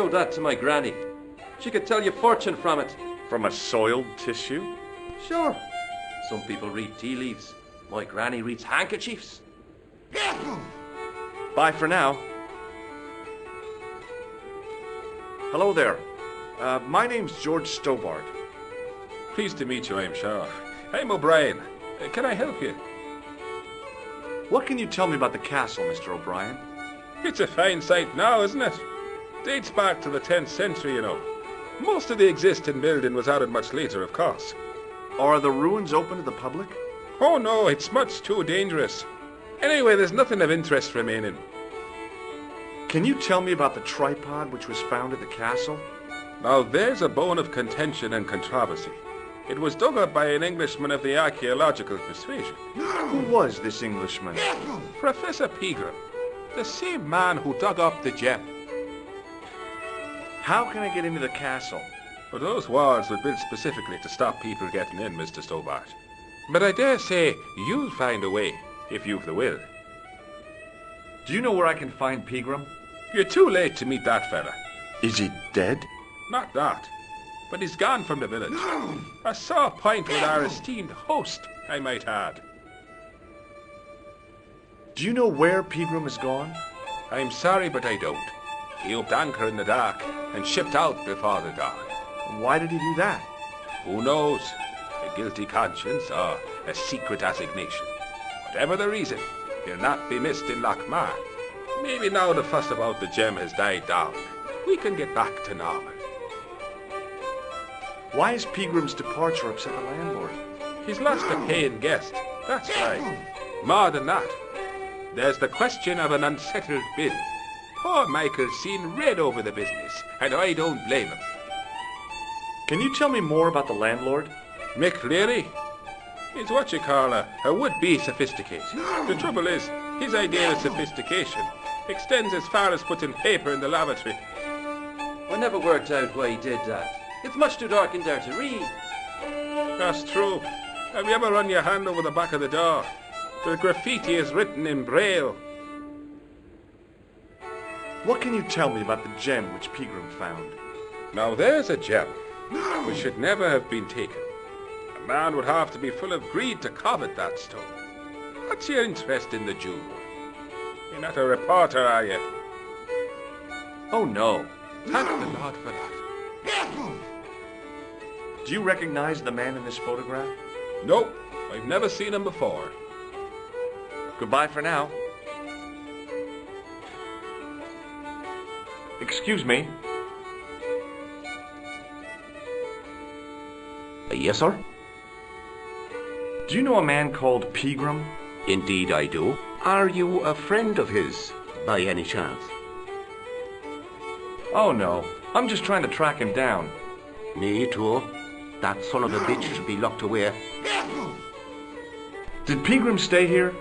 Show that to my granny. She could tell you fortune from it. From a soiled tissue? Sure. Some people read tea leaves. My granny reads handkerchiefs. Bye for now. Hello there. My name's George Stobart. Pleased to meet you, I'm sure. I'm O'Brien. Can I help you? What can you tell me about the castle, Mr. O'Brien? It's a fine site now, isn't it? Dates back to the 10th century, you know. Most of the existing building was added much later, of course. Are the ruins open to the public? Oh no, it's much too dangerous. Anyway, there's nothing of interest remaining. Can you tell me about the tripod which was found at the castle? Now there's a bone of contention and controversy. It was dug up by an Englishman of the archaeological persuasion. Who was this Englishman? Professor Pegram, the same man who dug up the gem. How can I get into the castle? Well, those walls were built specifically to stop people getting in, Mr. Stobart. But I dare say you'll find a way, if you've the will. Do you know where I can find Pegram? You're too late to meet that fella. Is he dead? Not that. But he's gone from the village. A sore point with our esteemed host, I might add. Do you know where Pegram has gone? I'm sorry, but I don't. He upped anchor in the dark and shipped out before the dawn. Why did he do that? Who knows? A guilty conscience or a secret assignation. Whatever the reason, he'll not be missed in Lochmar. Maybe now the fuss about the gem has died down, we can get back to normal. Why has Pegram's departure upset the landlord? He's lost a paying guest, that's right. More than that, there's the question of an unsettled bill. Poor Michael's seen red over the business, and I don't blame him. Can you tell me more about the landlord? Mick Leary? He's what you call a would-be sophisticated. The trouble is, his idea of sophistication extends as far as putting paper in the lavatory. I never worked out why he did that. It's much too dark in there to read. That's true. Have you ever run your hand over the back of the door? The graffiti is written in Braille. What can you tell me about the gem which Pegram found? Now there's a gem which should never have been taken. A man would have to be full of greed to covet that stone. What's your interest in the jewel? You're not a reporter, are you? Oh, no. Thank the Lord for that. Do you recognize the man in this photograph? Nope, I've never seen him before. Goodbye for now. Excuse me. Yes, sir? Do you know a man called Pegram? Indeed I do. Are you a friend of his, by any chance? Oh, no. I'm just trying to track him down. Me too. That son of a bitch should be locked away. Did Pegram stay here?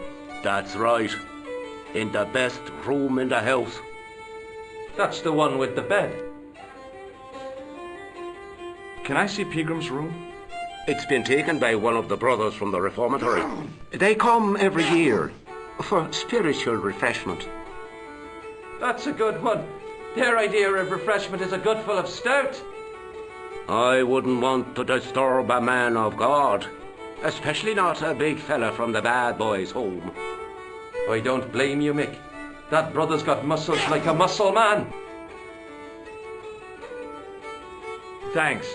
That's right. In the best room in the house. That's the one with the bed. Can I see Pegram's room? It's been taken by one of the brothers from the reformatory. They come every year for spiritual refreshment. That's a good one. Their idea of refreshment is a good full of stout. I wouldn't want to disturb a man of God, especially not a big fella from the bad boys' home. I don't blame you, Mick. That brother's got muscles like a muscle man. Thanks.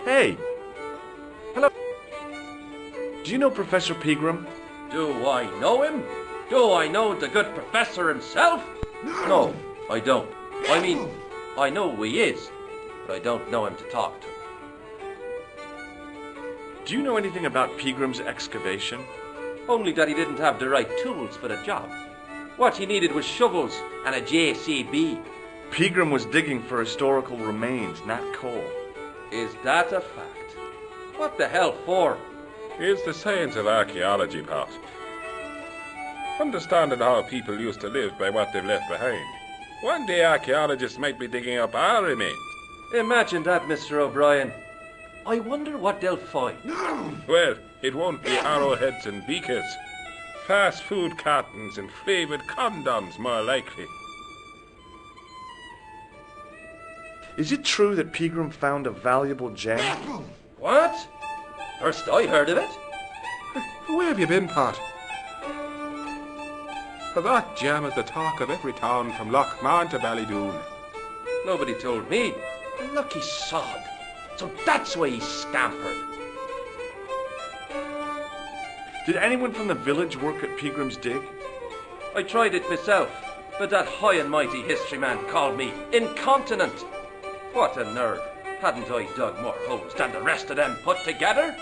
Hey. Hello. Do you know Professor Pegram? Do I know him? Do I know the good professor himself? No, I don't. I mean, I know who he is, but I don't know him to talk to. Do you know anything about Pegram's excavation? Only that he didn't have the right tools for the job. What he needed was shovels and a JCB. Pegram was digging for historical remains, not coal. Is that a fact? What the hell for? Here's the science of archaeology part. Understanding how people used to live by what they've left behind. One day archaeologists might be digging up our remains. Imagine that, Mr. O'Brien. I wonder what they'll find. Well, it won't be arrowheads and beakers. Fast food cartons and flavoured condoms, more likely. Is it true that Pegram found a valuable gem? What? First I heard of it. Where have you been, Pat? That gem is the talk of every town from Lochmarn to Ballydoon. Nobody told me. A lucky sod. So that's why he scampered. Did anyone from the village work at Pegram's dig? I tried it myself, but that high and mighty history man called me incontinent. What a nerve. Hadn't I dug more holes than the rest of them put together?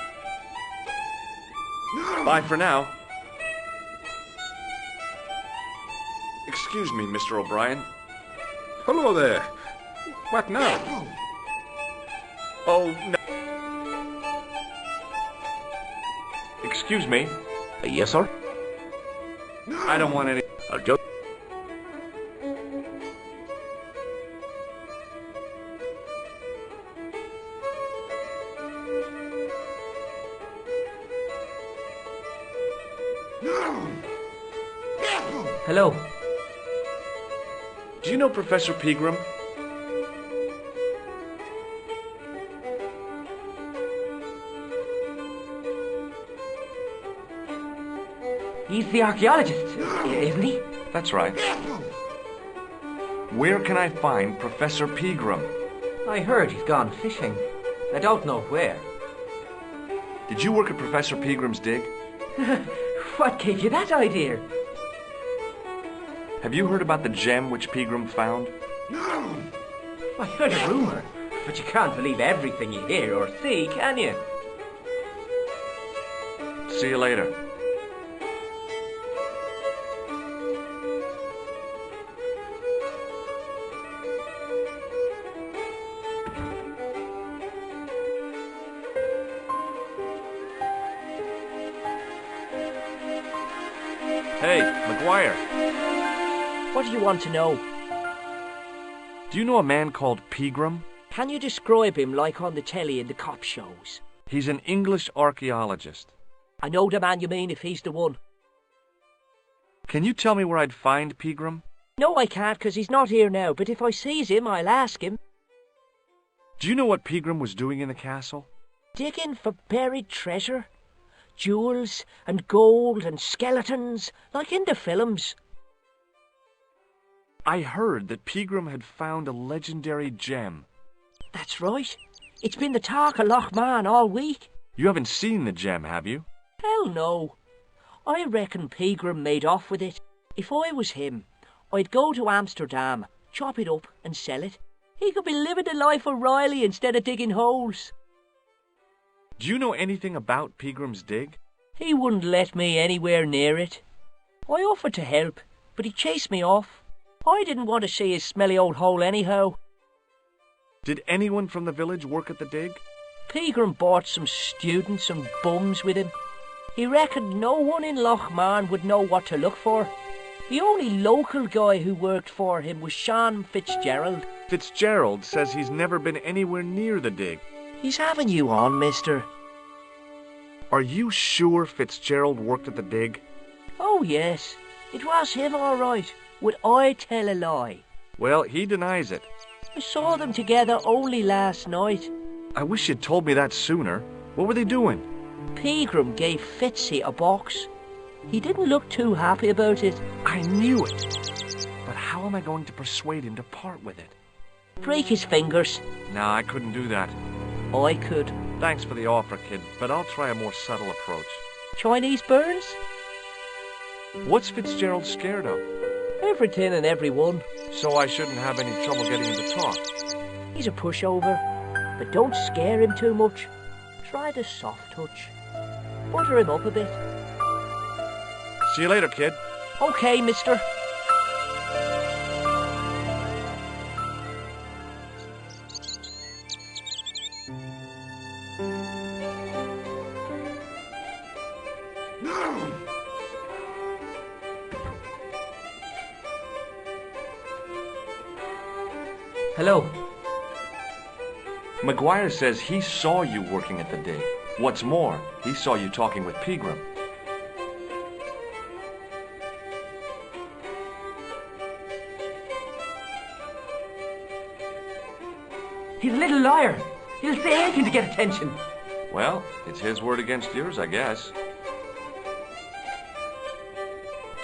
Bye for now. Excuse me, Mr. O'Brien. Hello there. What now? Oh, no. Excuse me. Yes, sir? I don't want any... Just... Hello. Do you know Professor Pegram? He's the archaeologist, isn't he? That's right. Where can I find Professor Pegram? I heard he's gone fishing. I don't know where. Did you work at Professor Pegram's dig? What gave you that idea? Have you heard about the gem which Pegram found? I heard a rumor, but you can't believe everything you hear or see, can you? See you later. Hey, McGuire. What do you want to know? Do you know a man called Pegram? Can you describe him like on the telly in the cop shows? He's an English archaeologist. I know the man you mean if he's the one. Can you tell me where I'd find Pegram? No, I can't, 'cause he's not here now, but if I sees him, I'll ask him. Do you know what Pegram was doing in the castle? Digging for buried treasure. Jewels and gold and skeletons, like in the films. I heard that Pegram had found a legendary gem. That's right. It's been the talk of Lochmarn all week. You haven't seen the gem, have you? Hell no. I reckon Pegram made off with it. If I was him, I'd go to Amsterdam, chop it up and sell it. He could be living the life of Riley instead of digging holes. Do you know anything about Pegram's dig? He wouldn't let me anywhere near it. I offered to help, but he chased me off. I didn't want to see his smelly old hole anyhow. Did anyone from the village work at the dig? Pegram brought some students and bums with him. He reckoned no one in Lochmarn would know what to look for. The only local guy who worked for him was Sean Fitzgerald. Fitzgerald says he's never been anywhere near the dig. He's having you on, mister. Are you sure Fitzgerald worked at the dig? Oh, yes. It was him, all right. Would I tell a lie? Well, he denies it. I saw them together only last night. I wish you'd told me that sooner. What were they doing? Pegram gave Fitzy a box. He didn't look too happy about it. I knew it. But how am I going to persuade him to part with it? Break his fingers. Nah, I couldn't do that. I could. Thanks for the offer, kid, but I'll try a more subtle approach. Chinese burns? What's Fitzgerald scared of? Everything and everyone. So I shouldn't have any trouble getting him to talk. He's a pushover, but don't scare him too much. Try the soft touch. Butter him up a bit. See you later, kid. Okay, mister. Hello. McGuire says he saw you working at the dig. What's more, he saw you talking with Pegram. He's a little liar. He'll say anything to get attention. Well, it's his word against yours, I guess.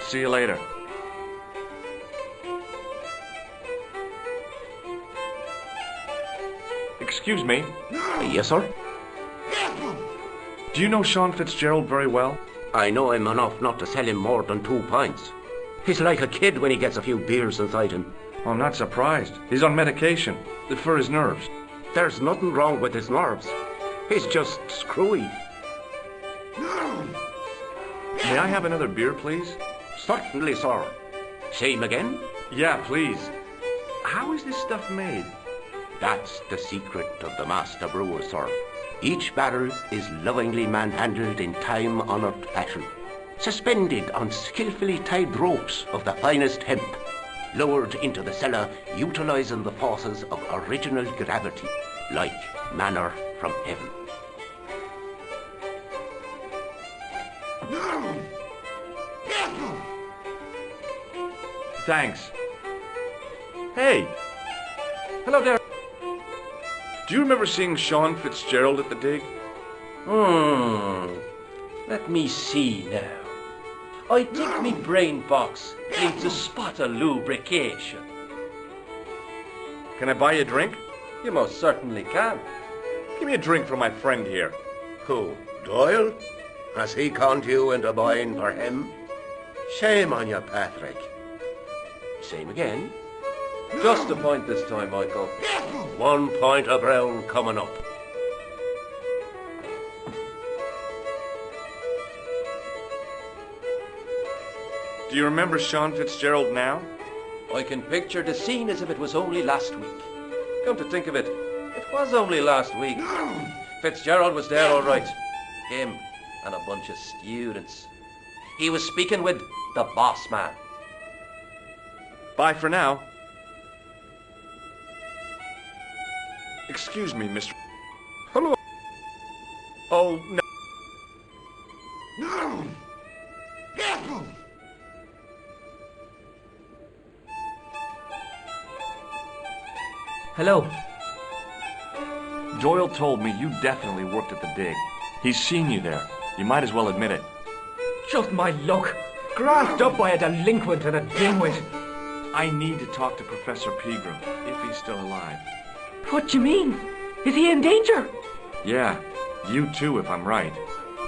See you later. Excuse me. Yes, sir? Do you know Sean Fitzgerald very well? I know him enough not to sell him more than 2 pints. He's like a kid when he gets a few beers inside him. I'm not surprised. He's on medication for his nerves. There's nothing wrong with his nerves. He's just screwy. May I have another beer, please? Certainly, sir. Same again? Yeah, please. How is this stuff made? That's the secret of the master brewer, sir. Each barrel is lovingly manhandled in time-honoured fashion, suspended on skillfully tied ropes of the finest hemp, lowered into the cellar utilising the forces of original gravity, like manna from heaven. Thanks. Hey, Hello there. do you remember seeing Sean Fitzgerald at the dig? Let me see now. I think me brain box needs a spot of lubrication. Can I buy you a drink? You most certainly can. Give me a drink for my friend here. Who, Doyle? Has he conned you into buying for him? Shame on you, Patrick. Same again. Just a point this time, Michael. 1 pint of brown coming up. Do you remember Sean Fitzgerald now? I can picture the scene as if it was only last week. Come to think of it, it was only last week. Fitzgerald was there all right. Him and a bunch of students. He was speaking with the boss man. Bye for now. Excuse me, Mr. Hello. Oh, no. Hello. Doyle told me you definitely worked at the dig. He's seen you there. You might as well admit it. Just my luck. Grasped up by a delinquent and a dimwit. I need to talk to Professor Pegram, if he's still alive. What do you mean? Is he in danger? Yeah, you too, if I'm right.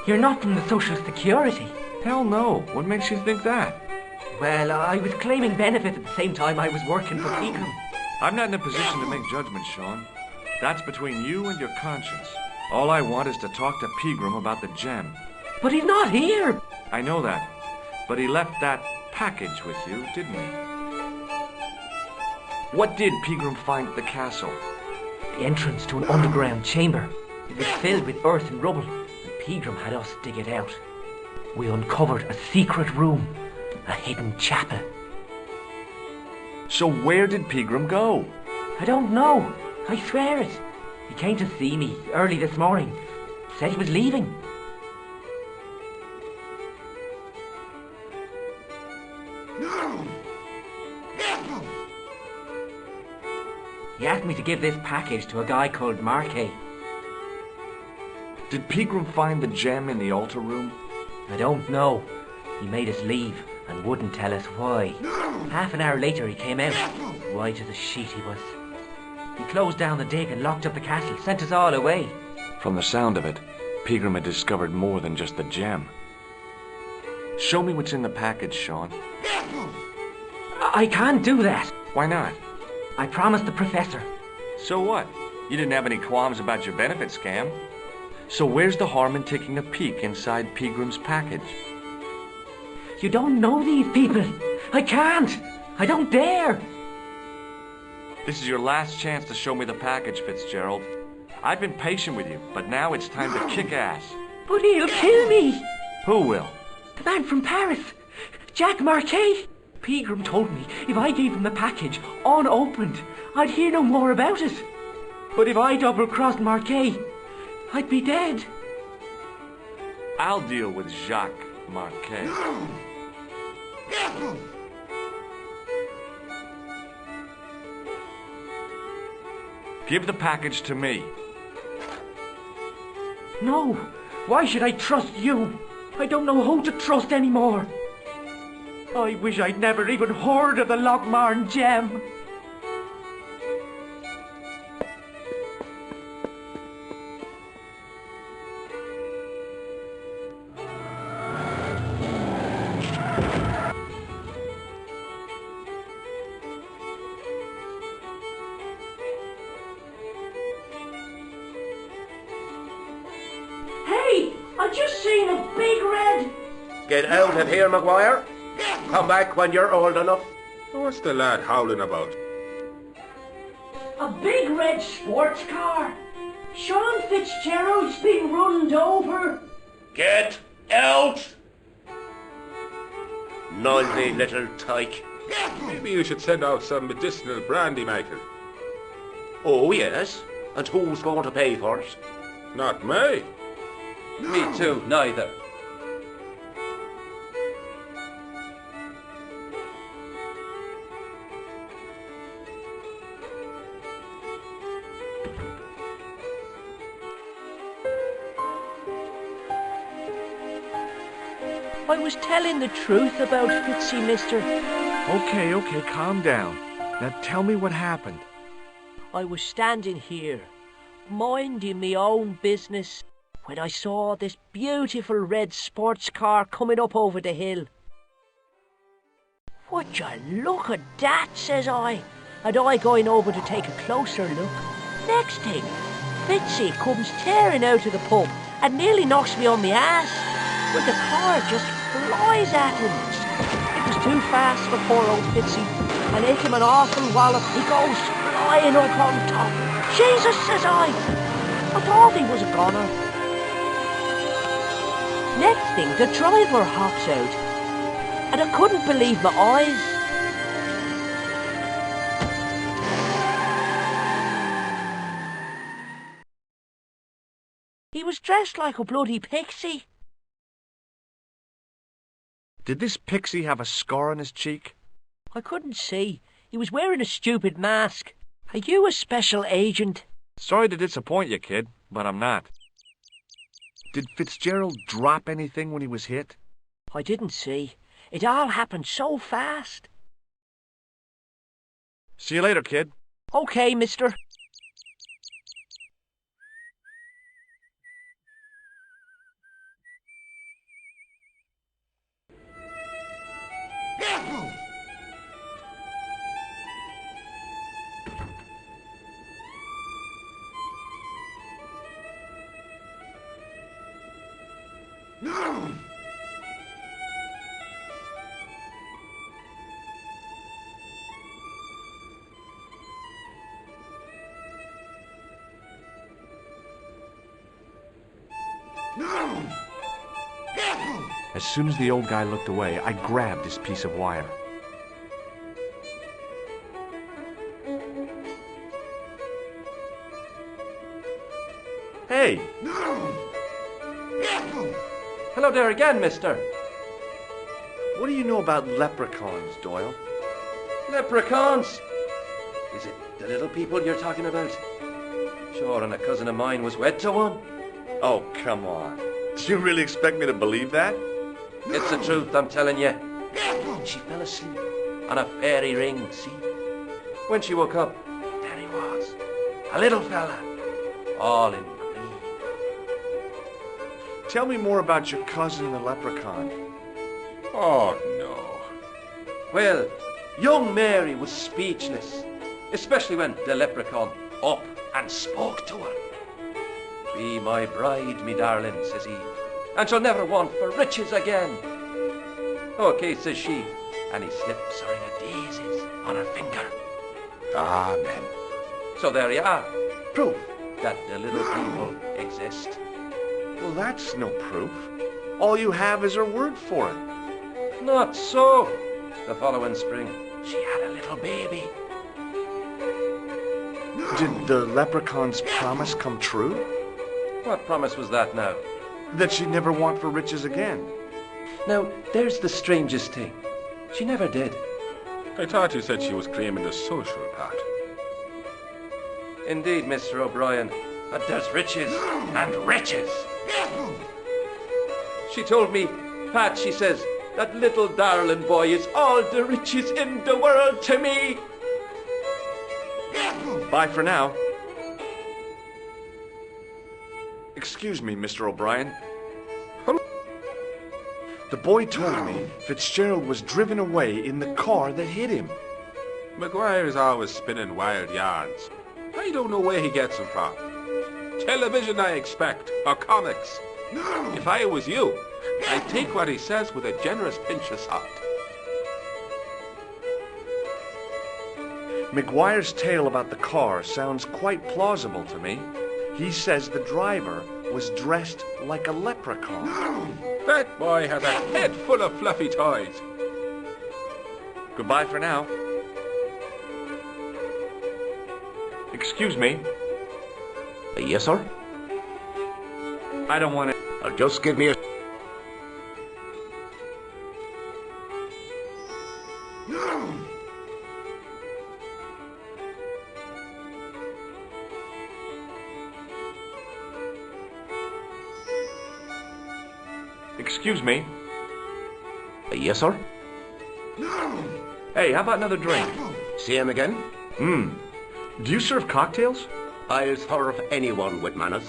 You're not from the Social Security. Hell no. What makes you think that? Well, I was claiming benefits at the same time I was working for Pegram. I'm not in a position to make judgments, Sean. That's between you and your conscience. All I want is to talk to Pegram about the gem. But he's not here. I know that. But he left that package with you, didn't he? What did Pegram find at the castle? The entrance to an underground chamber. It was filled with earth and rubble, and Pegram had us dig it out. We uncovered a secret room, a hidden chapel. So where did Pegram go? I don't know. I swear it. He came to see me early this morning. Said he was leaving. He asked me to give this package to a guy called Marquet. Did Pegram find the gem in the altar room? I don't know. He made us leave and wouldn't tell us why. Half an hour later he came out. White as a sheet he was. He closed down the dig and locked up the castle, sent us all away. From the sound of it, Pegram had discovered more than just the gem. Show me what's in the package, Sean. I can't do that. Why not? I promised the professor. So what? You didn't have any qualms about your benefit scam. So where's the harm in taking a peek inside Pegram's package? You don't know these people. I can't. I don't dare. This is your last chance to show me the package, Fitzgerald. I've been patient with you, but now it's time to kick ass. But he'll kill me. Who will? The man from Paris. Jack Marquet. Pegram told me if I gave him the package unopened, I'd hear no more about it. But if I double-crossed Marquet, I'd be dead. I'll deal with Jacques Marquet. Give the package to me. No, why should I trust you? I don't know who to trust anymore. I wish I'd never even heard of the Lochmarn gem. Hey, I just seen a big red... Get out of here, Maguire. Come back when you're old enough. What's the lad howling about? A big red sports car. Sean Fitzgerald's been runned over. Get out! Noisy little tyke. Maybe you should send out some medicinal brandy, Michael. Oh, yes? And who's going to pay for it? Not me. Me too, neither. I was telling the truth about Fitzy, mister. Okay, calm down. Now tell me what happened. I was standing here, minding me own business, when I saw this beautiful red sports car coming up over the hill. Would you look at that, says I, and I going over to take a closer look. Next thing, Fitzy comes tearing out of the pub and nearly knocks me on my ass, but the car just flies at him. It was too fast for poor old Fitzy, and hit him an awful wallop. He goes flying up on top. Jesus, says I thought he was a goner. Next thing, the driver hops out, and I couldn't believe my eyes. He was dressed like a bloody pixie. Did this pixie have a scar on his cheek? I couldn't see. He was wearing a stupid mask. Are you a special agent? Sorry to disappoint you, kid, but I'm not. Did Fitzgerald drop anything when he was hit? I didn't see. It all happened so fast. See you later, kid. Okay, mister. As soon as the old guy looked away, I grabbed this piece of wire. Hey! Hello there again, mister. What do you know about leprechauns, Doyle? Leprechauns? Is it the little people you're talking about? Sure, and a cousin of mine was wed to one. Oh, come on. Do you really expect me to believe that? It's the truth, I'm telling you. She fell asleep on a fairy ring, see? When she woke up, there he was. A little fella, all in green. Tell me more about your cousin, the leprechaun. Oh, no. Well, young Mary was speechless, especially when the leprechaun up and spoke to her. Be my bride, me darling, says he, and she'll never want for riches again. Okay, says she, and he slips a ring of daisies on her finger. Amen. So there you are, proof that the little people exist. Well, that's no proof. All you have is her word for it. Not so. The following spring, she had a little baby. Did the leprechaun's promise come true? What promise was that now? That she'd never want for riches again. Now, there's the strangest thing. She never did. I thought you said she was claiming the social part. Indeed, Mr. O'Brien. But there's riches and riches. She told me, Pat, she says, that little darling boy is all the riches in the world to me. Bye for now. Excuse me, Mr. O'Brien. The boy told me Fitzgerald was driven away in the car that hit him. McGuire is always spinning wild yarns. I don't know where he gets them from. Television, I expect, or comics. If I was you, I'd take what he says with a generous pinch of salt. McGuire's tale about the car sounds quite plausible to me. He says the driver was dressed like a leprechaun. That boy has a head full of fluffy toys. Goodbye for now. Excuse me. Yes, sir? I don't want to... Just give me a... Excuse me. Yes, sir? Hey, how about another drink? See him again? Do you serve cocktails? I'll serve anyone with manners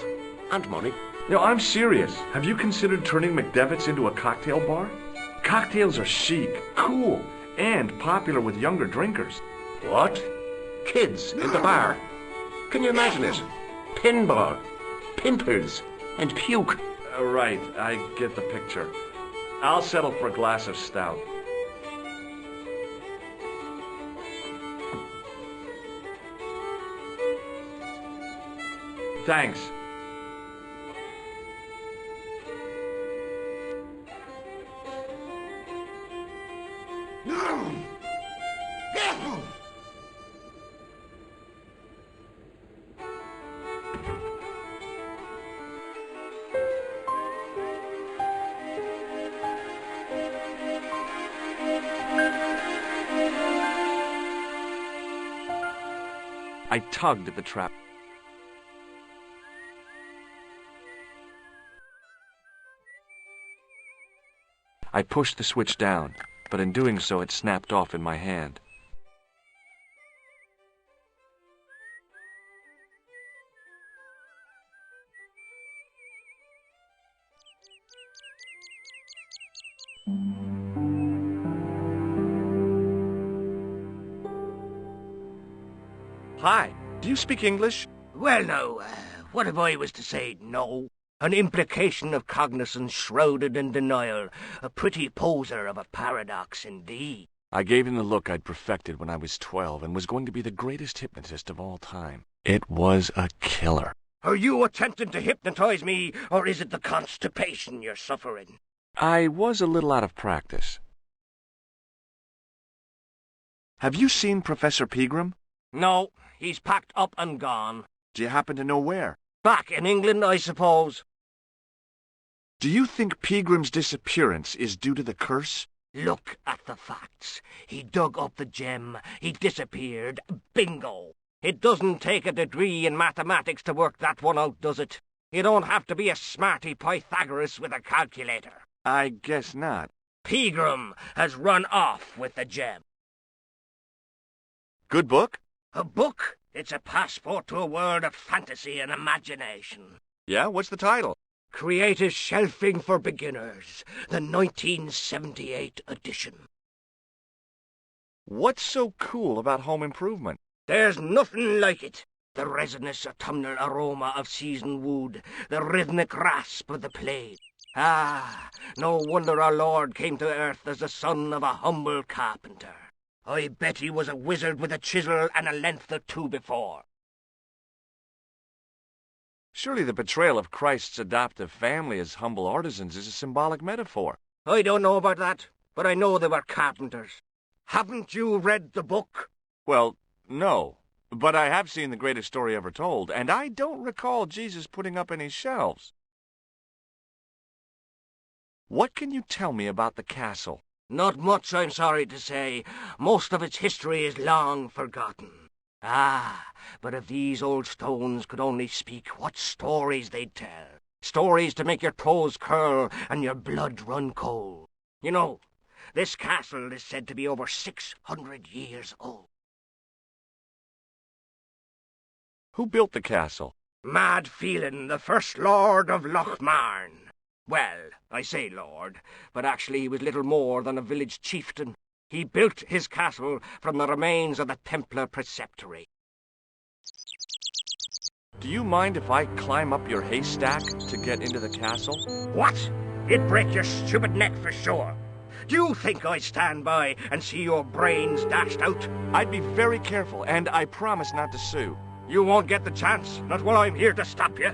and money. No, I'm serious. Have you considered turning McDevitt's into a cocktail bar? Cocktails are chic, cool, and popular with younger drinkers. What? Kids in the bar? Can you imagine it? Pinball, pimples, and puke. Right, I get the picture. I'll settle for a glass of stout. Thanks. I tugged at the trap. I pushed the switch down, but in doing so it snapped off in my hand. Hi, do you speak English? Well, now, what if I was to say no? An implication of cognizance shrouded in denial. A pretty poser of a paradox indeed. I gave him the look I'd perfected when I was 12 and was going to be the greatest hypnotist of all time. It was a killer. Are you attempting to hypnotize me, or is it the constipation you're suffering? I was a little out of practice. Have you seen Professor Pegram? No, he's packed up and gone. Do you happen to know where? Back in England, I suppose. Do you think Pegram's disappearance is due to the curse? Look at the facts. He dug up the gem. He disappeared. Bingo. It doesn't take a degree in mathematics to work that one out, does it? You don't have to be a smarty Pythagoras with a calculator. I guess not. Pegram has run off with the gem. Good book? A book? It's a passport to a world of fantasy and imagination. Yeah, what's the title? Creative Shelving for Beginners, the 1978 edition. What's so cool about home improvement? There's nothing like it. The resinous autumnal aroma of seasoned wood, the rhythmic rasp of the plate. Ah, no wonder our Lord came to earth as the son of a humble carpenter. I bet he was a wizard with a chisel and a length or two before. Surely the portrayal of Christ's adoptive family as humble artisans is a symbolic metaphor. I don't know about that, but I know they were carpenters. Haven't you read the book? Well, no. But I have seen The Greatest Story Ever Told, and I don't recall Jesus putting up any shelves. What can you tell me about the castle? Not much, I'm sorry to say. Most of its history is long forgotten. Ah, but if these old stones could only speak, what stories they'd tell. Stories to make your toes curl and your blood run cold. You know, this castle is said to be over 600 years old. Who built the castle? Mad Phelan, the first lord of Lochmarn. Well, I say lord, but actually he was little more than a village chieftain. He built his castle from the remains of the Templar preceptory. Do you mind if I climb up your haystack to get into the castle? What? It'd break your stupid neck for sure. Do you think I'd stand by and see your brains dashed out? I'd be very careful, and I promise not to sue. You won't get the chance, not while I'm here to stop you.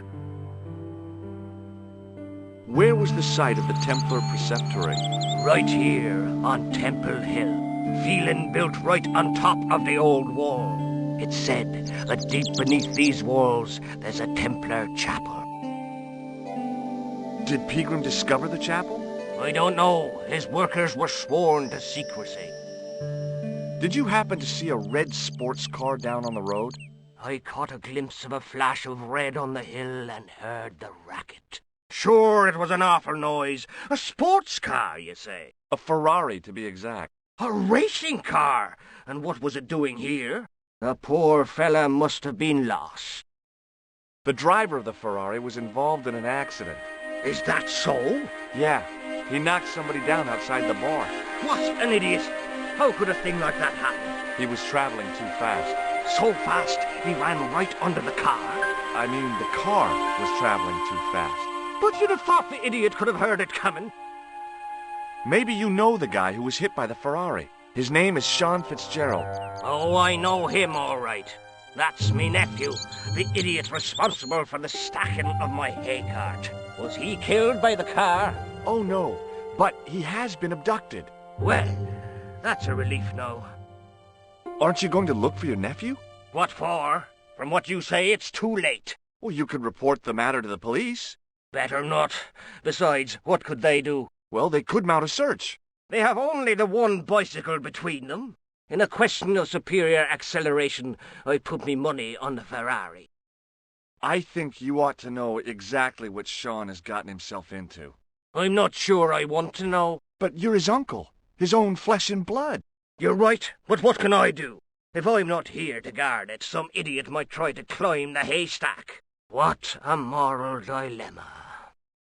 Where was the site of the Templar preceptory? Right here, on Temple Hill. Phelan built right on top of the old wall. It's said that deep beneath these walls, there's a Templar chapel. Did Pegram discover the chapel? I don't know. His workers were sworn to secrecy. Did you happen to see a red sports car down on the road? I caught a glimpse of a flash of red on the hill and heard the racket. Sure, it was an awful noise. A sports car, you say? A Ferrari, to be exact. A racing car? And what was it doing here? The poor fella must have been lost. The driver of the Ferrari was involved in an accident. Is that so? Yeah, he knocked somebody down outside the bar. What an idiot! How could a thing like that happen? He was traveling too fast. So fast, he ran right under the car? I mean, the car was traveling too fast. But you'd have thought the idiot could have heard it coming. Maybe you know the guy who was hit by the Ferrari. His name is Sean Fitzgerald. Oh, I know him all right. That's me nephew, the idiot responsible for the stacking of my hay cart. Was he killed by the car? Oh, no, but he has been abducted. Well, that's a relief now. Aren't you going to look for your nephew? What for? From what you say, it's too late. Well, you could report the matter to the police. Better not. Besides, what could they do? Well, they could mount a search. They have only the one bicycle between them. In a question of superior acceleration, I'd put me money on the Ferrari. I think you ought to know exactly what Sean has gotten himself into. I'm not sure I want to know. But you're his uncle, his own flesh and blood. You're right, but what can I do? If I'm not here to guard it, some idiot might try to climb the haystack. What a moral dilemma.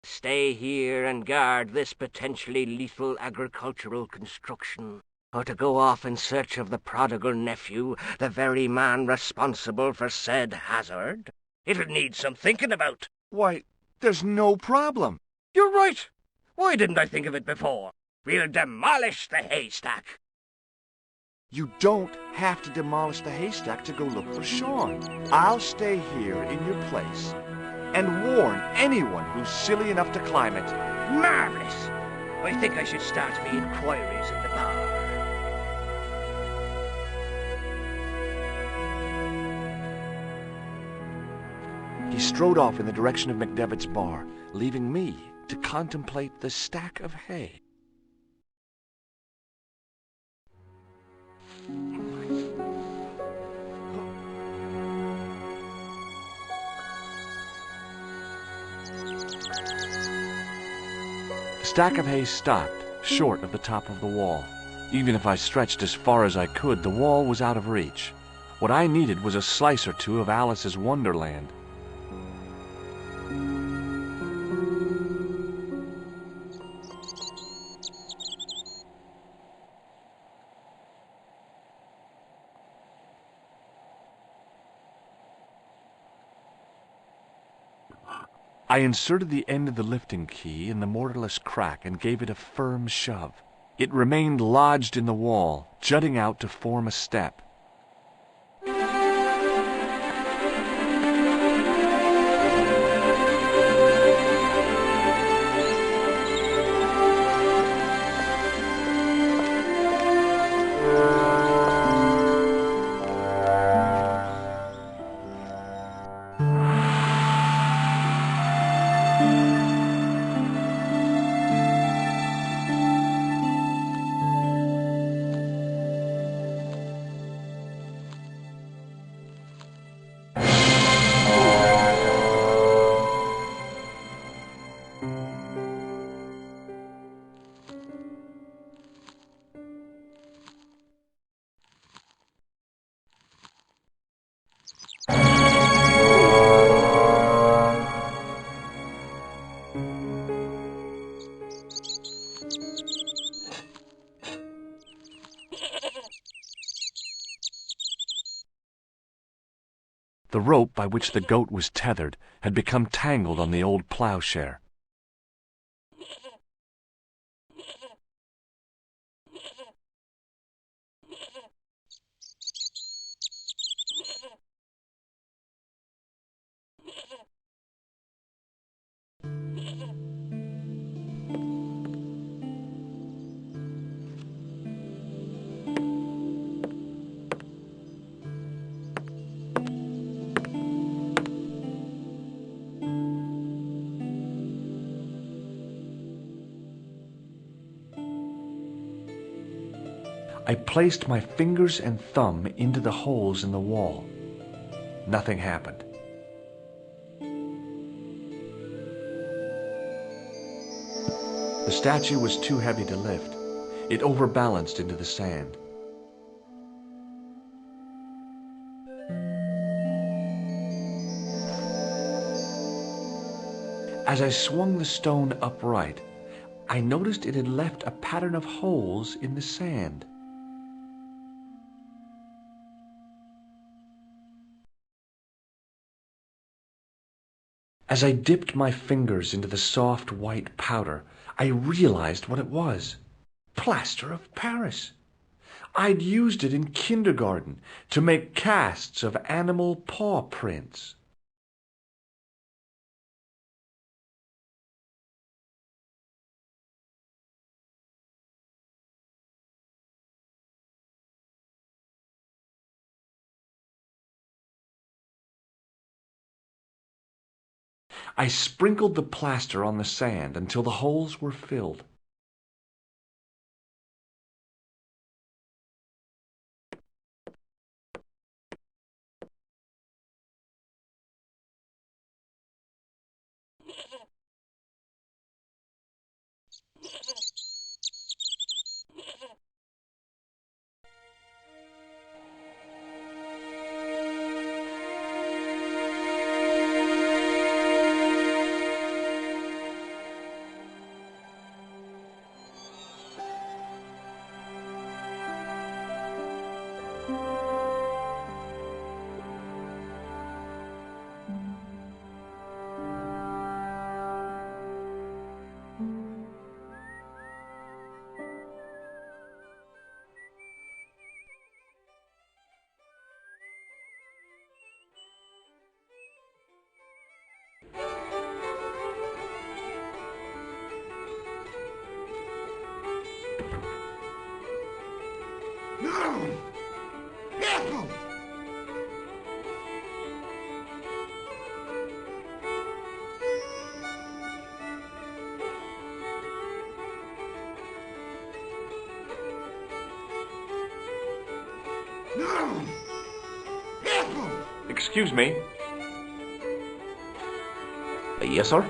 Stay here and guard this potentially lethal agricultural construction, or to go off in search of the prodigal nephew, the very man responsible for said hazard? It'll need some thinking about. Why, there's no problem. You're right. Why didn't I think of it before? We'll demolish the haystack. You don't have to demolish the haystack to go look for Sean. I'll stay here in your place and warn anyone who's silly enough to climb it. Marvelous! I think I should start me inquiries in the bar. He strode off in the direction of McDevitt's bar, leaving me to contemplate the stack of hay. The stack of hay stopped, short of the top of the wall. Even if I stretched as far as I could, the wall was out of reach. What I needed was a slice or two of Alice's Wonderland. I inserted the end of the lifting key in the mortarless crack and gave it a firm shove. It remained lodged in the wall, jutting out to form a step. The rope by which the goat was tethered had become tangled on the old plowshare. I placed my fingers and thumb into the holes in the wall. Nothing happened. The statue was too heavy to lift. It overbalanced into the sand. As I swung the stone upright, I noticed it had left a pattern of holes in the sand. As I dipped my fingers into the soft white powder, I realized what it was. Plaster of Paris. I'd used it in kindergarten to make casts of animal paw prints. I sprinkled the plaster on the sand until the holes were filled. Excuse me. Yes, sir?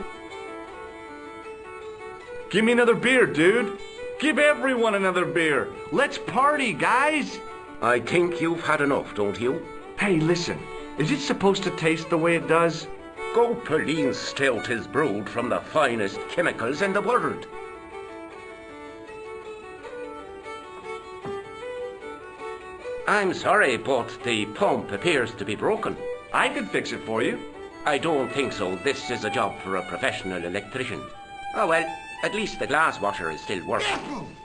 Give me another beer, dude. Give everyone another beer. Let's party, guys. I think you've had enough, don't you? Hey, listen. Is it supposed to taste the way it does? Goat stout is brewed from the finest chemicals in the world. I'm sorry, but the pump appears to be broken. I could fix it for you. I don't think so. This is a job for a professional electrician. Oh well, at least the glass washer is still working.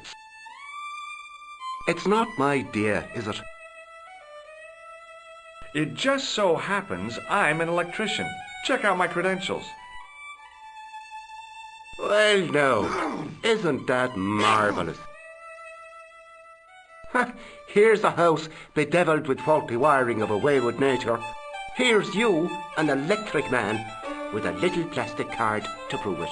It's not my dear, is it? It just so happens I'm an electrician. Check out my credentials. Well, now, isn't that marvellous? Here's a house bedevilled with faulty wiring of a wayward nature. Here's you, an electric man, with a little plastic card to prove it.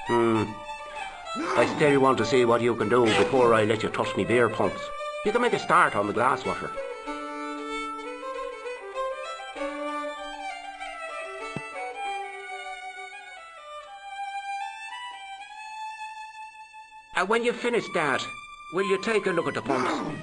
I still want to see what you can do before I let you touch me beer pumps. You can make a start on the glass washer. And when you've finished that, will you take a look at the pumps?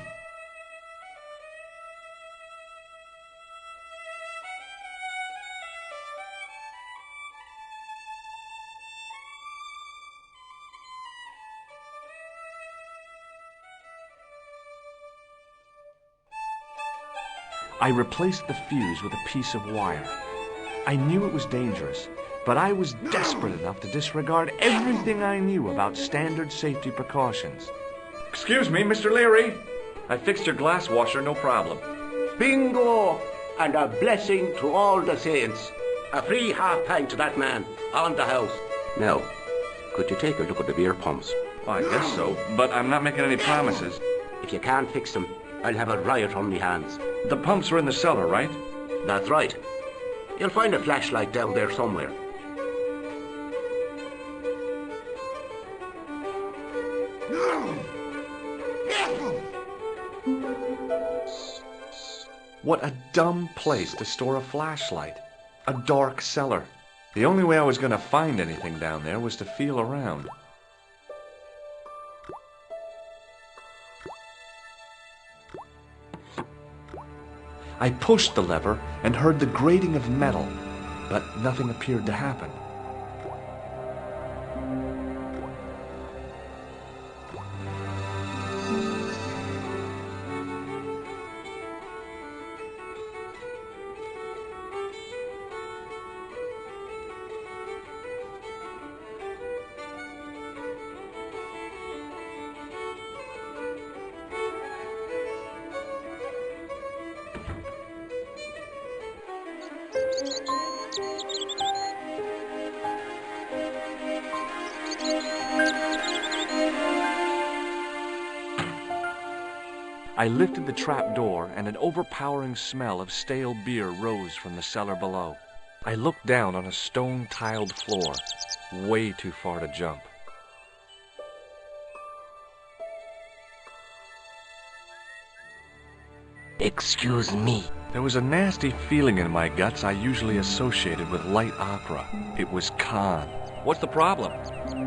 I replaced the fuse with a piece of wire. I knew it was dangerous, but I was desperate enough to disregard everything I knew about standard safety precautions. Excuse me, Mr. Leary. I fixed your glass washer, no problem. Bingo! And a blessing to all the saints. A free half-pint to that man, on the house. Now, could you take a look at the beer pumps? Well, I guess so, but I'm not making any promises. If you can't fix them, I'll have a riot on my hands. The pumps are in the cellar, right? That's right. You'll find a flashlight down there somewhere. What a dumb place to store a flashlight. A dark cellar. The only way I was going to find anything down there was to feel around. I pushed the lever and heard the grating of metal, but nothing appeared to happen. I lifted the trap door, and an overpowering smell of stale beer rose from the cellar below. I looked down on a stone-tiled floor, way too far to jump. Excuse me. There was a nasty feeling in my guts I usually associated with light opera. It was Khan. What's the problem?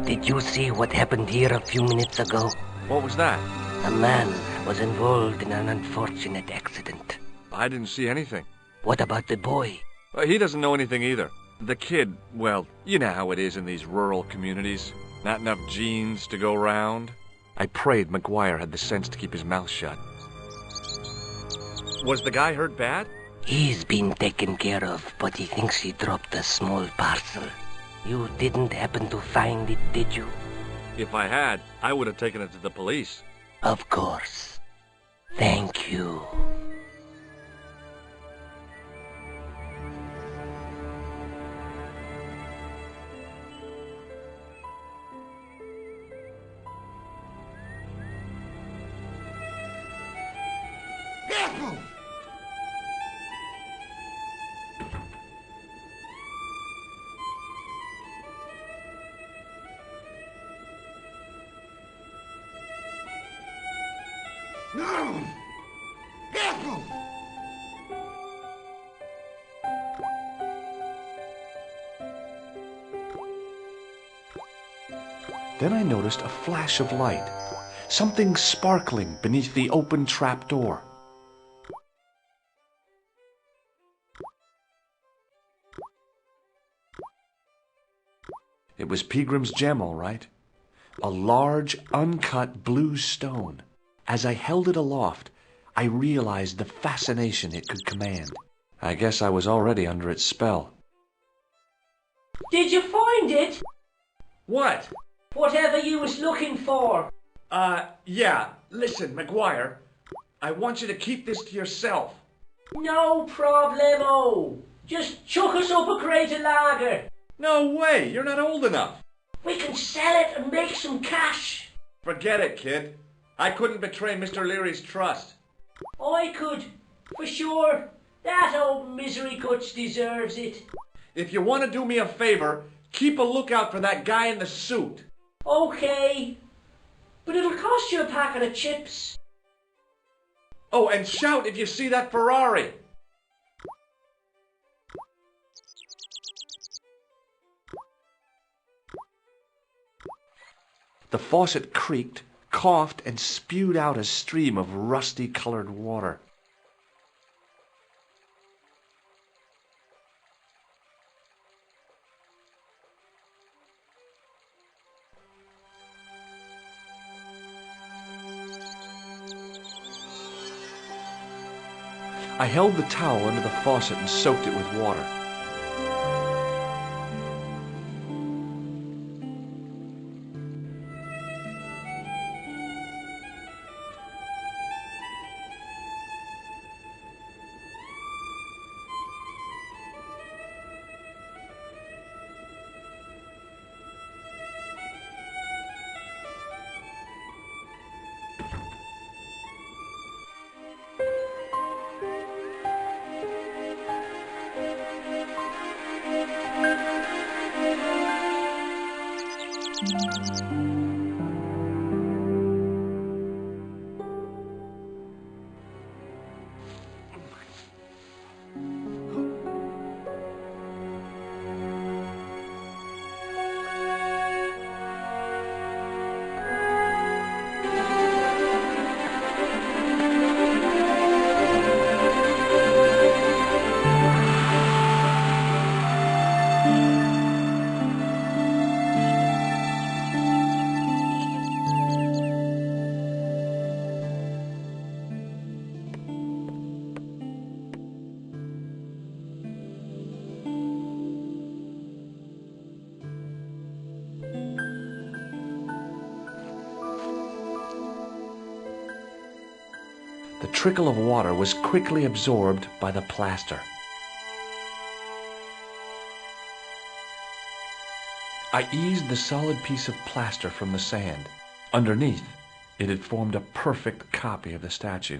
Did you see what happened here a few minutes ago? What was that? A man was involved in an unfortunate accident. I didn't see anything. What about the boy? He doesn't know anything either. The kid, well, you know how it is in these rural communities. Not enough genes to go round. I prayed McGuire had the sense to keep his mouth shut. Was the guy hurt bad? He's been taken care of, but he thinks he dropped a small parcel. You didn't happen to find it, did you? If I had, I would have taken it to the police. Of course. Thank you. Then I noticed a flash of light, something sparkling beneath the open trap door. It was Peagram's gem, all right. A large, uncut blue stone. As I held it aloft, I realized the fascination it could command. I guess I was already under its spell. Did you find it? What? Whatever you was looking for. Yeah. Listen, McGuire, I want you to keep this to yourself. No problemo. Just chuck us up a crate of lager. No way, you're not old enough. We can sell it and make some cash. Forget it, kid. I couldn't betray Mr. Leary's trust. I could, for sure. That old misery guts deserves it. If you want to do me a favor, keep a lookout for that guy in the suit. Okay, but it'll cost you a packet of chips. Oh, and shout if you see that Ferrari. The faucet creaked, coughed, and spewed out a stream of rusty-colored water. I held the towel under the faucet and soaked it with water. The trickle of water was quickly absorbed by the plaster. I eased the solid piece of plaster from the sand. Underneath, it had formed a perfect copy of the statue.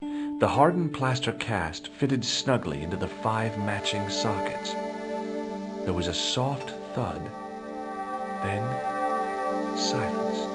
The hardened plaster cast fitted snugly into the 5 matching sockets. There was a soft thud, then silence.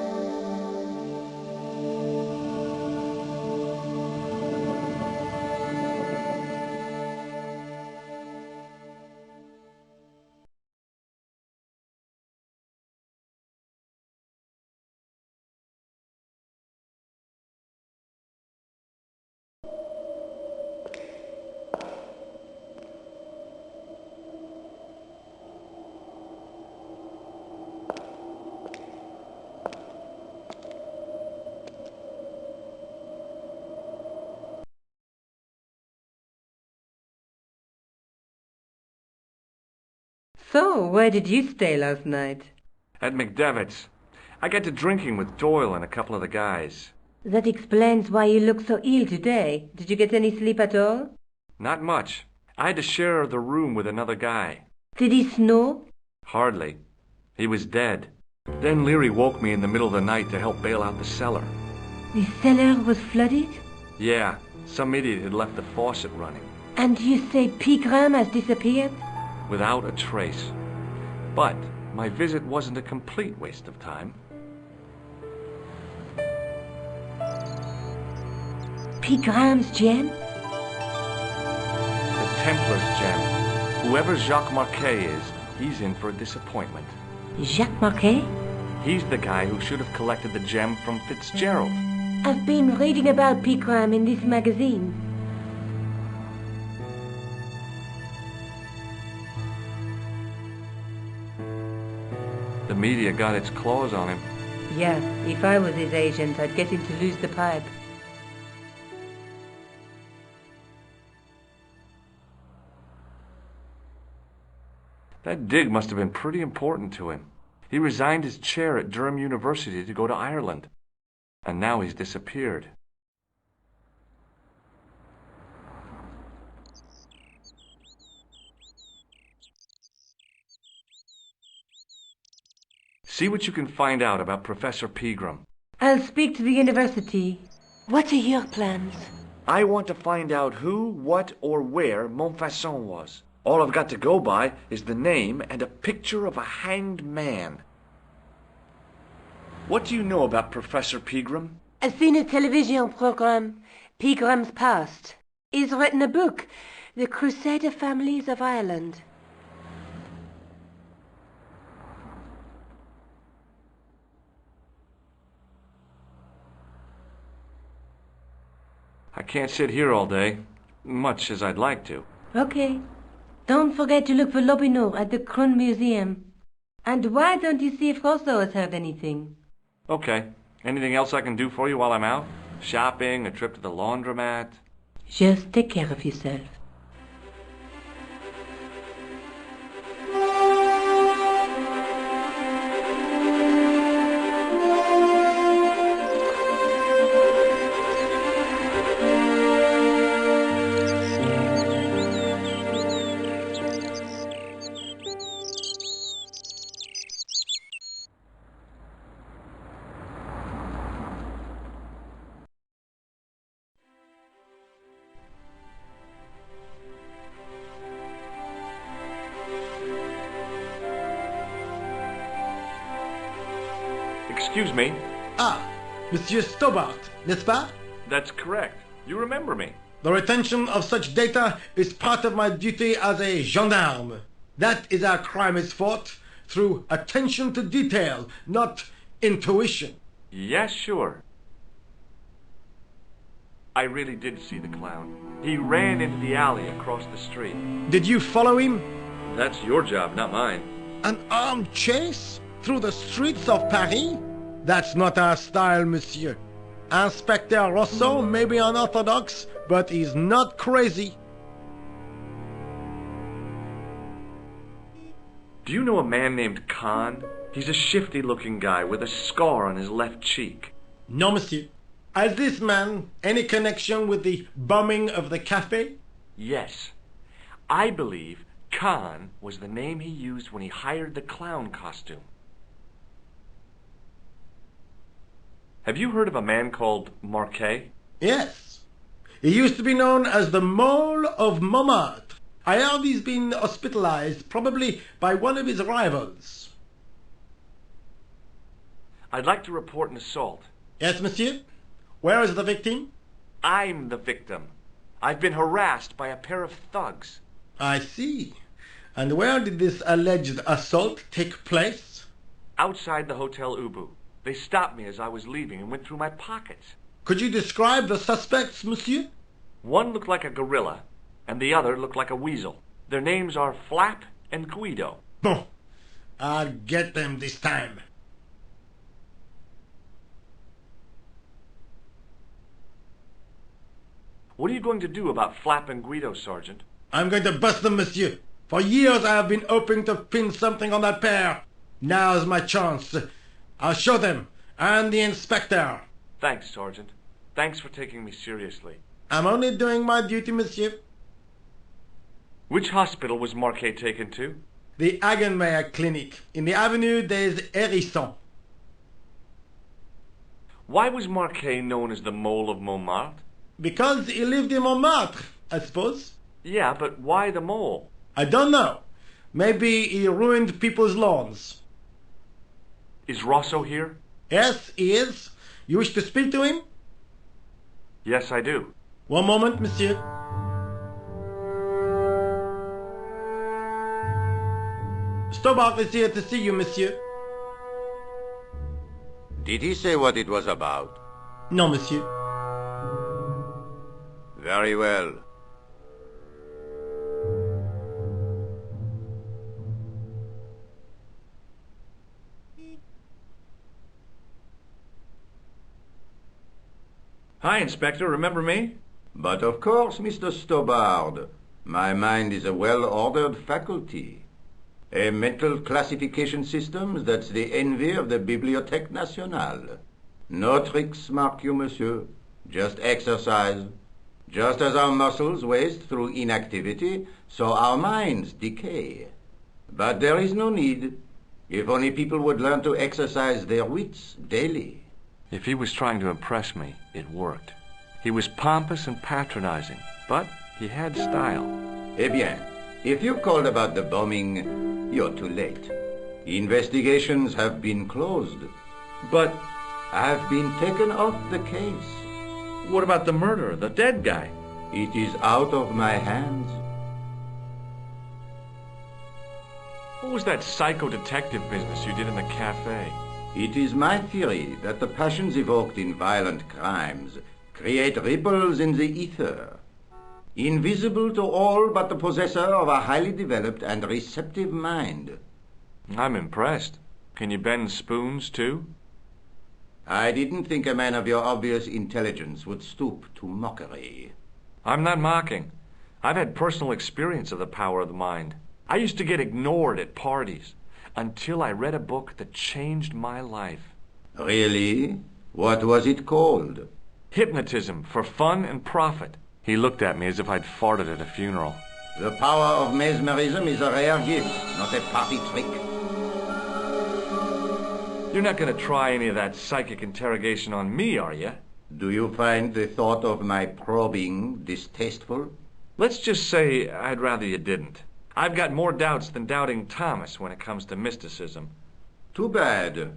So, where did you stay last night? At McDevitt's. I got to drinking with Doyle and a couple of the guys. That explains why you look so ill today. Did you get any sleep at all? Not much. I had to share the room with another guy. Did he snore? Hardly. He was dead. Then Leary woke me in the middle of the night to help bail out the cellar. The cellar was flooded? Yeah, some idiot had left the faucet running. And you say Pegram has disappeared? Without a trace. But my visit wasn't a complete waste of time. Pegram's gem? The Templars gem. Whoever Jacques Marquet is, he's in for a disappointment. Jacques Marquet? He's the guy who should have collected the gem from Fitzgerald. I've been reading about Pegram in this magazine. The media got its claws on him. Yeah, if I was his agent, I'd get him to lose the pipe. That dig must have been pretty important to him. He resigned his chair at Durham University to go to Ireland. And now he's disappeared. See what you can find out about Professor Pegram. I'll speak to the university. What are your plans? I want to find out who, what, or where Montfaucon was. All I've got to go by is the name and a picture of a hanged man. What do you know about Professor Pegram? I've seen a television program, Pegram's Past. He's written a book, The Crusader Families of Ireland. I can't sit here all day, much as I'd like to. Okay. Don't forget to look for Lobinot at the Krun Museum. And why don't you see if Rousseau has heard anything? Okay. Anything else I can do for you while I'm out? Shopping, a trip to the laundromat? Just take care of yourself. Excuse me. Ah, Monsieur Stobart, n'est-ce pas? That's correct. You remember me. The retention of such data is part of my duty as a gendarme. That is how crime is fought, through attention to detail, not intuition. Yes, sure. I really did see the clown. He ran into the alley across the street. Did you follow him? That's your job, not mine. An armed chase through the streets of Paris? That's not our style, monsieur. Inspector Rousseau may be unorthodox, but he's not crazy. Do you know a man named Khan? He's a shifty-looking guy with a scar on his left cheek. No, monsieur. Has this man any connection with the bombing of the cafe? Yes. I believe Khan was the name he used when he hired the clown costume. Have you heard of a man called Marquet? Yes. He used to be known as the Mole of Montmartre. I heard he's been hospitalized, probably by one of his rivals. I'd like to report an assault. Yes, monsieur? Where is the victim? I'm the victim. I've been harassed by a pair of thugs. I see. And where did this alleged assault take place? Outside the Hotel Ubu. They stopped me as I was leaving and went through my pockets. Could you describe the suspects, monsieur? One looked like a gorilla, and the other looked like a weasel. Their names are Flap and Guido. Bon. I'll get them this time. What are you going to do about Flap and Guido, Sergeant? I'm going to bust them, monsieur. For years I have been hoping to pin something on that pair. Now's my chance. I'll show them, and the inspector. Thanks, Sergeant. Thanks for taking me seriously. I'm only doing my duty, monsieur. Which hospital was Marquet taken to? The Hagenmeyer Clinic, in the Avenue des Hérissons. Why was Marquet known as the Mole of Montmartre? Because he lived in Montmartre, I suppose. Yeah, but why the mole? I don't know. Maybe he ruined people's lawns. Is Rosso here? Yes, he is. You wish to speak to him? Yes, I do. One moment, monsieur. Stobart is here to see you, monsieur. Did he say what it was about? No, monsieur. Very well. Hi, Inspector. Remember me? But of course, Mr. Stobart. My mind is a well-ordered faculty. A mental classification system that's the envy of the Bibliothèque Nationale. No tricks, mark you, monsieur. Just exercise. Just as our muscles waste through inactivity, so our minds decay. But there is no need. If only people would learn to exercise their wits daily. If he was trying to impress me, it worked. He was pompous and patronizing, but he had style. Eh bien, if you called about the bombing, you're too late. Investigations have been closed. But I've been taken off the case. what about the murderer, the dead guy? It is out of my hands. What was that psycho-detective business you did in the cafe? It is my theory that the passions evoked in violent crimes create ripples in the ether, invisible to all but the possessor of a highly developed and receptive mind. I'm impressed. Can you bend spoons, too? I didn't think a man of your obvious intelligence would stoop to mockery. I'm not mocking. I've had personal experience of the power of the mind. I used to get ignored at parties until I read a book that changed my life. Really? What was it called? Hypnotism for Fun and Profit. He looked at me as if I'd farted at a funeral. The power of mesmerism is a rare gift, not a party trick. You're not going to try any of that psychic interrogation on me, are you? Do you find the thought of my probing distasteful? Let's just say I'd rather you didn't. I've got more doubts than Doubting Thomas when it comes to mysticism. Too bad.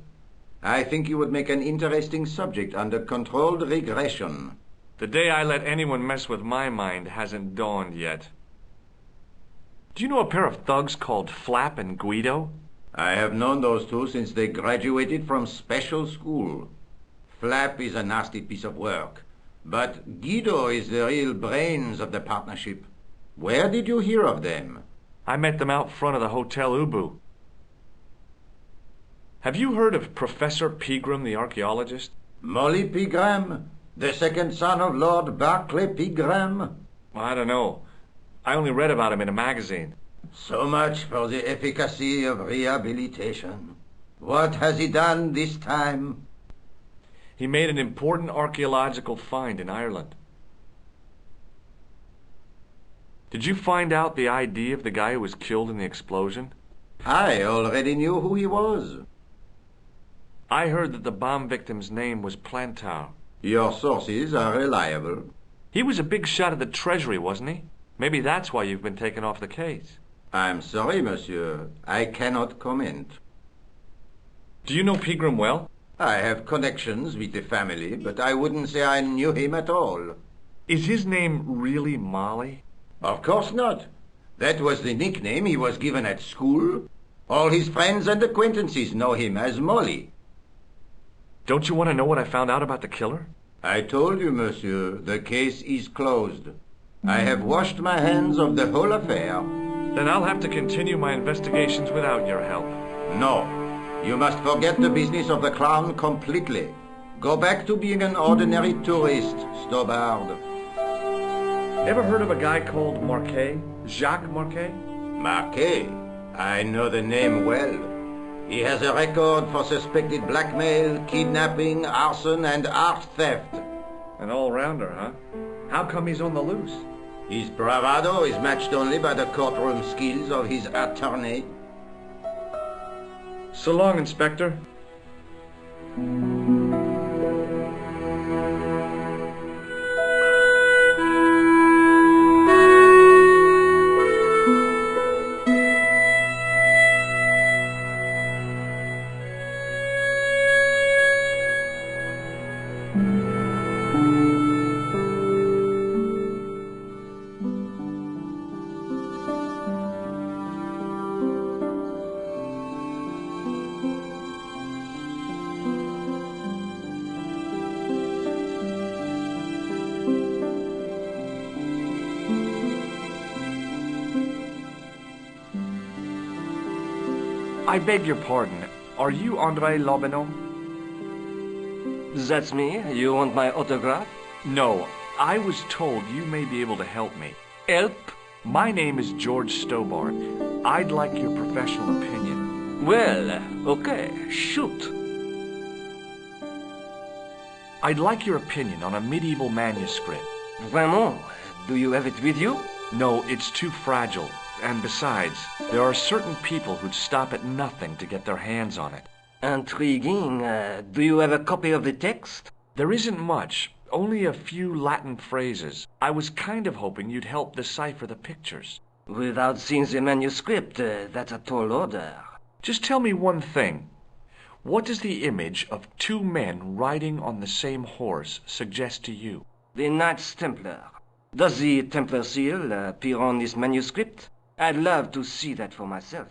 I think you would make an interesting subject under controlled regression. The day I let anyone mess with my mind hasn't dawned yet. Do you know a pair of thugs called Flap and Guido? I have known those two since they graduated from special school. Flap is a nasty piece of work, but Guido is the real brains of the partnership. Where did you hear of them? I met them out front of the Hotel Ubu. Have you heard of Professor Pegram, the archaeologist? Molly Pegram, the second son of Lord Barclay Pegram? I don't know. I only read about him in a magazine. So much for the efficacy of rehabilitation. What has he done this time? He made an important archaeological find in Ireland. Did you find out the ID of the guy who was killed in the explosion? I already knew who he was. I heard that the bomb victim's name was Plantar. Your sources are reliable. He was a big shot at the Treasury, wasn't he? Maybe that's why you've been taken off the case. I'm sorry, monsieur. I cannot comment. Do you know Pegram well? I have connections with the family, but I wouldn't say I knew him at all. Is his name really Molly? Of course not. That was the nickname he was given at school. All his friends and acquaintances know him as Molly. Don't you want to know what I found out about the killer? I told you, monsieur, the case is closed. I have washed my hands of the whole affair. Then I'll have to continue my investigations without your help. No. You must forget the business of the clown completely. Go back to being an ordinary tourist, Stobard. Ever heard of a guy called Marquet? Jacques Marquet? Marquet? I know the name well. He has a record for suspected blackmail, kidnapping, arson, and art theft. An all-rounder, huh? How come he's on the loose? His bravado is matched only by the courtroom skills of his attorney. So long, Inspector. I beg your pardon. Are you André Lobineau? That's me. You want my autograph? No. I was told you may be able to help me. Help? My name is George Stobart. I'd like your professional opinion. Well, okay. Shoot. I'd like your opinion on a medieval manuscript. Vraiment? Do you have it with you? No, it's too fragile. And besides, there are certain people who'd stop at nothing to get their hands on it. Intriguing. Do you have a copy of the text? There isn't much, only a few Latin phrases. I was kind of hoping you'd help decipher the pictures. Without seeing the manuscript, that's a tall order. Just tell me one thing. What does the image of two men riding on the same horse suggest to you? The Knights Templar. Does the Templar seal appear on this manuscript? I'd love to see that for myself.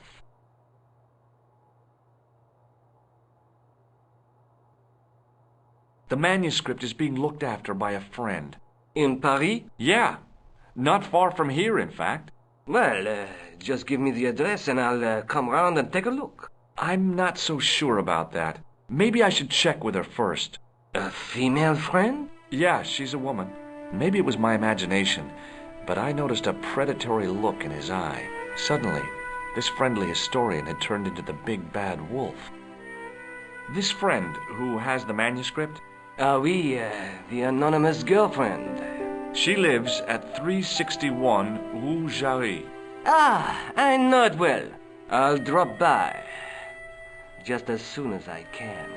The manuscript is being looked after by a friend. In Paris? Yeah. Not far from here, in fact. Well, just give me the address and I'll come round and take a look. I'm not so sure about that. Maybe I should check with her first. A female friend? Yeah, she's a woman. Maybe it was my imagination, but I noticed a predatory look in his eye. Suddenly, this friendly historian had turned into the big bad wolf. This friend, who has the manuscript? Oui, the anonymous girlfriend. She lives at 361 Rue Jarry. Ah, I know it well. I'll drop by. Just as soon as I can.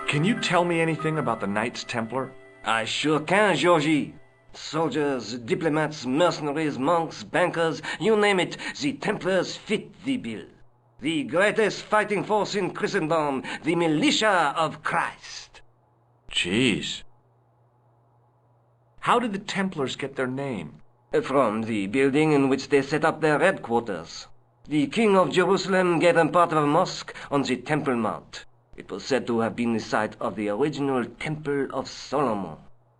Can you tell me anything about the Knights Templar? I sure can, Georgie. Soldiers, diplomats, mercenaries, monks, bankers, you name it, the Templars fit the bill. The greatest fighting force in Christendom, the militia of Christ. Jeez. How did the Templars get their name? From the building in which they set up their headquarters. The King of Jerusalem gave them part of a mosque on the Temple Mount. It was said to have been the site of the original Temple of Solomon.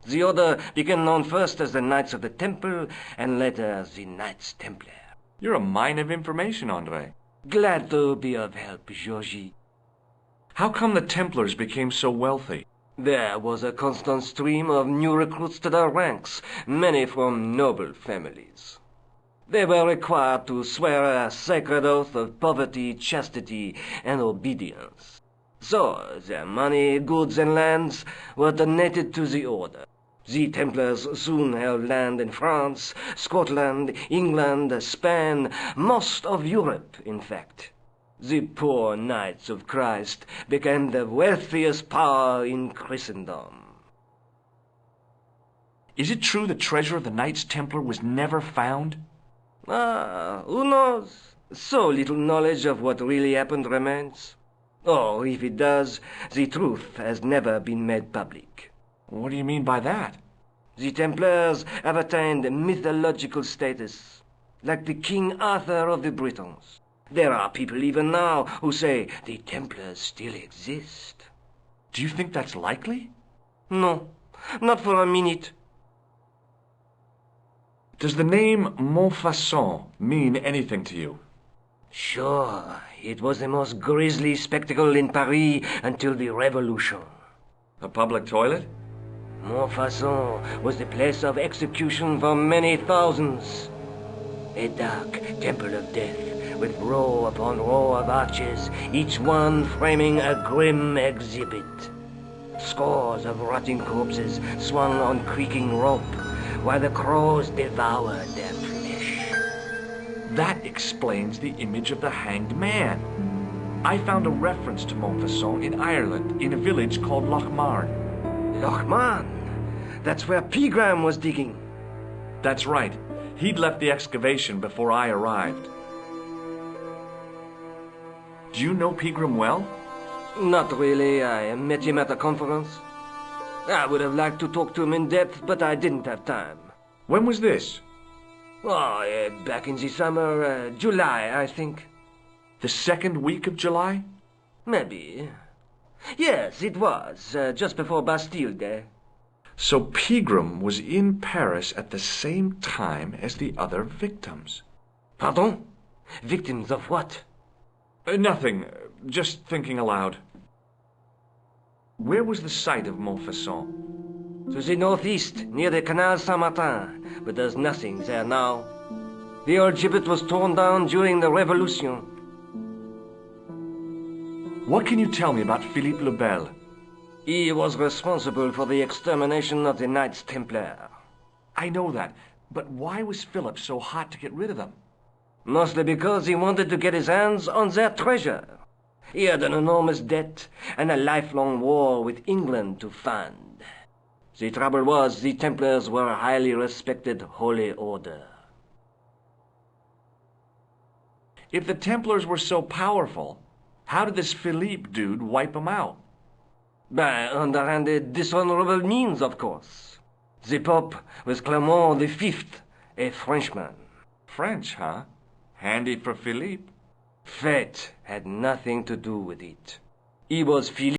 The order became known first as the Knights of the Temple, and later as the Knights Templar. You're a mine of information, Andre. Glad to be of help, Georgie. How come the Templars became so wealthy? There was a constant stream of new recruits to their ranks, many from noble families. They were required to swear a sacred oath of poverty, chastity, and obedience. So, their money, goods, and lands were donated to the order. The Templars soon held land in France, Scotland, England, Spain, most of Europe, in fact. The poor Knights of Christ became the wealthiest power in Christendom. Is it true the treasure of the Knights Templar was never found? Who knows? So little knowledge of what really happened remains. Or, if it does, the truth has never been made public. What do you mean by that? The Templars have attained mythological status, like the King Arthur of the Britons. There are people even now who say the Templars still exist. Do you think that's likely? No, not for a minute. Does the name Montfaucon mean anything to you? Sure, it was the most grisly spectacle in Paris until the Revolution. A public toilet? Montfaucon was the place of execution for many thousands. A dark temple of death, with row upon row of arches, each one framing a grim exhibit. Scores of rotting corpses swung on creaking rope, while the crows devoured their flesh. That explains the image of the hanged man. I found a reference to Montfaucon in Ireland, in a village called Lochmarn. Lochmarn? That's where Pegram was digging. That's right. He'd left the excavation before I arrived. Do you know Pegram well? Not really. I met him at a conference. I would have liked to talk to him in depth, but I didn't have time. When was this? Oh, back in the summer, July, I think. The second week of July? Maybe. Yes, it was, just before Bastille Day. So Pegram was in Paris at the same time as the other victims. Pardon? Victims of what? Nothing. Just thinking aloud. Where was the site of Montfaucon? To the northeast, near the Canal Saint-Martin, but there's nothing there now. The old gibbet was torn down during the Revolution. What can you tell me about Philippe le Bel? He was responsible for the extermination of the Knights Templar. I know that, but why was Philip so hot to get rid of them? Mostly because he wanted to get his hands on their treasure. He had an enormous debt and a lifelong war with England to fund. The trouble was, the Templars were a highly respected holy order. If the Templars were so powerful, how did this Philippe dude wipe them out? By underhanded, dishonorable means, of course. The Pope was Clement V, a Frenchman. French, huh? Handy for Philippe. Fate had nothing to do with it. He was Philippe.